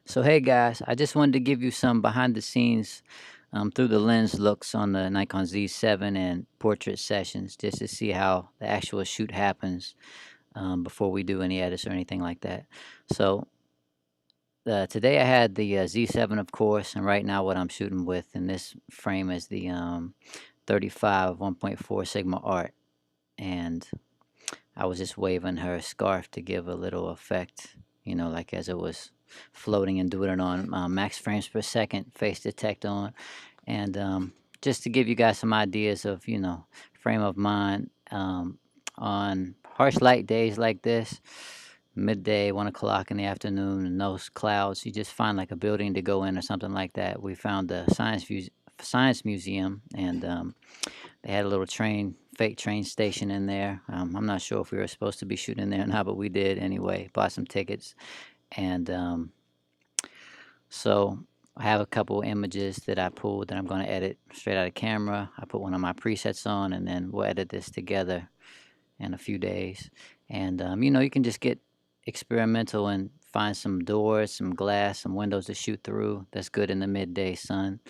So hey guys, I just wanted to give you some behind the scenes through the lens looks on the Nikon Z7 and portrait sessions just to see how the actual shoot happens before we do any edits or anything like that. So today I had the Z7 of course, and right now what I'm shooting with in this frame is the 35 1.4 Sigma Art, and I was just waving her scarf to give a little effect, like as it was floating, and doing it on max frames per second, face detect on, and just to give you guys some ideas of, frame of mind on harsh light days like this, midday, 1 o'clock in the afternoon, and those clouds. You just find like a building to go in or something like that. We found the science museum, and they had a little fake train station in there. I'm not sure if we were supposed to be shooting in there or not, but we did anyway. Bought some tickets, and so I have a couple images that I pulled that I'm going to edit straight out of camera. I put one of my presets on, and then we'll edit this together in a few days. And you can just get experimental and find some doors, some glass, some windows to shoot through. That's good in the midday sun.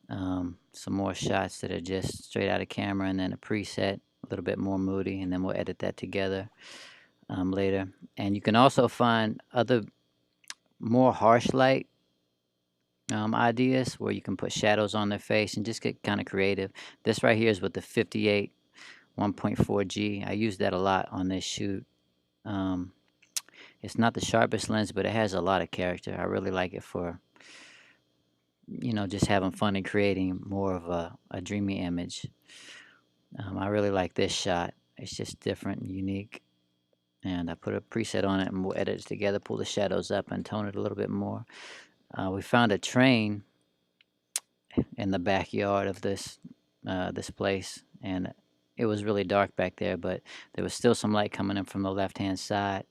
Some more shots that are just straight out of camera, and then a preset, a little bit more moody, and then we'll edit that together later. And you can also find other more harsh light ideas where you can put shadows on their face and just get kind of creative. This right here is with the 58 1.4G. I use that a lot on this shoot. Um, it's not the sharpest lens, but it has a lot of character. I really like it for, just having fun and creating more of a dreamy image. I really like this shot. It's just different and unique. And I put a preset on it, and we'll edit it together, pull the shadows up and tone it a little bit more. We found a train in the backyard of this place, and it was really dark back there, but there was still some light coming in from the left hand side.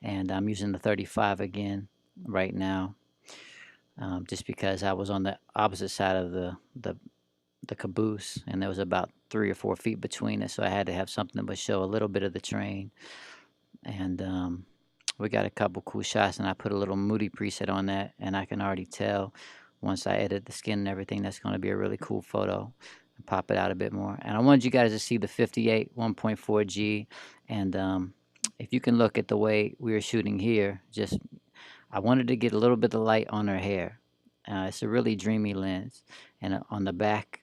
And I'm using the 35 again right now, just because I was on the opposite side of the caboose, and there was about 3 or 4 feet between it, so I had to have something that would show a little bit of the train. And we got a couple cool shots, and I put a little moody preset on that, and I can already tell once I edit the skin and everything, that's going to be a really cool photo. Pop it out a bit more. And I wanted you guys to see the 58 1.4G, and if you can look at the way we were shooting here, just I wanted to get a little bit of light on her hair. It's a really dreamy lens, and on the back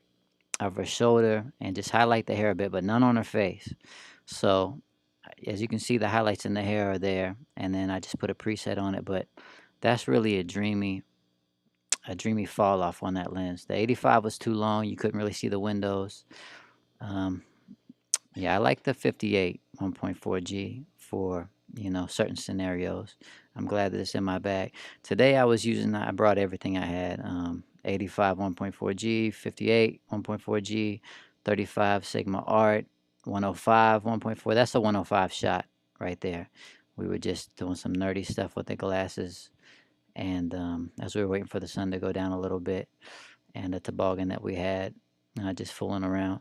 of her shoulder, and just highlight the hair a bit, but none on her face. So as you can see, the highlights in the hair are there, and then I just put a preset on it. But that's really a dreamy fall off on that lens. The 85 was too long; you couldn't really see the windows. Um, yeah, I like the 58 1.4G for certain scenarios. I'm glad that it's in my bag. Today I brought everything I had. 85 1.4G, 58 1.4G, 35 Sigma Art, 105 1.4. That's a 105 shot right there. We were just doing some nerdy stuff with the glasses, and as we were waiting for the sun to go down a little bit, and the toboggan that we had, just fooling around.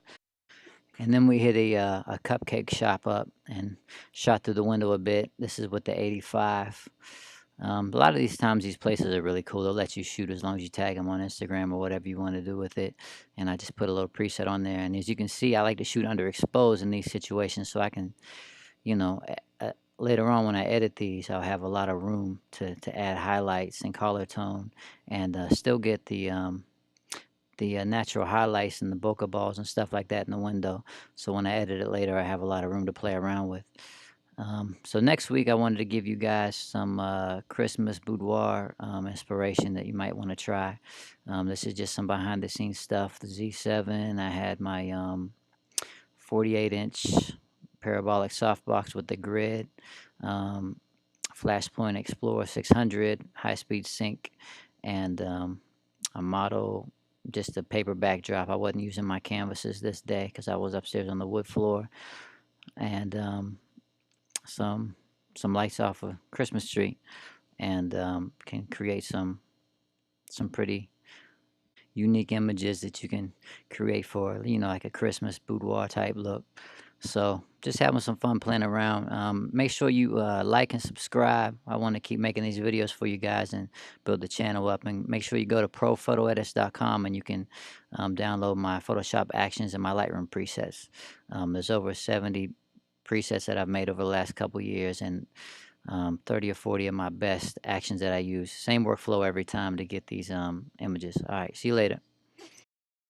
And then we hit a cupcake shop up and shot through the window a bit. This is with the 85. A lot of these times, these places are really cool. They'll let you shoot as long as you tag them on Instagram or whatever you want to do with it. And I just put a little preset on there. And as you can see, I like to shoot underexposed in these situations, so I can, later on when I edit these, I'll have a lot of room to add highlights and color tone, and still get the natural highlights and the bokeh balls and stuff like that in the window. So when I edit it later, I have a lot of room to play around with. So next week, I wanted to give you guys some Christmas boudoir inspiration that you might want to try. This is just some behind the scenes stuff. The Z7, I had my 48-inch parabolic softbox with the grid, um, Flashpoint Explorer 600 high-speed sync, and a model, just a paper backdrop. I wasn't using my canvases this day because I was upstairs on the wood floor, and some lights off a Christmas tree, and can create some pretty unique images that you can create for like a Christmas boudoir type look. So just having some fun playing around. Make sure you like and subscribe. I want to keep making these videos for you guys and build the channel up. And make sure you go to prophotoedits.com and you can download my Photoshop actions and my Lightroom presets. There's over 70 presets that I've made over the last couple years, and 30 or 40 of my best actions that I use. Same workflow every time to get these images. All right, see you later.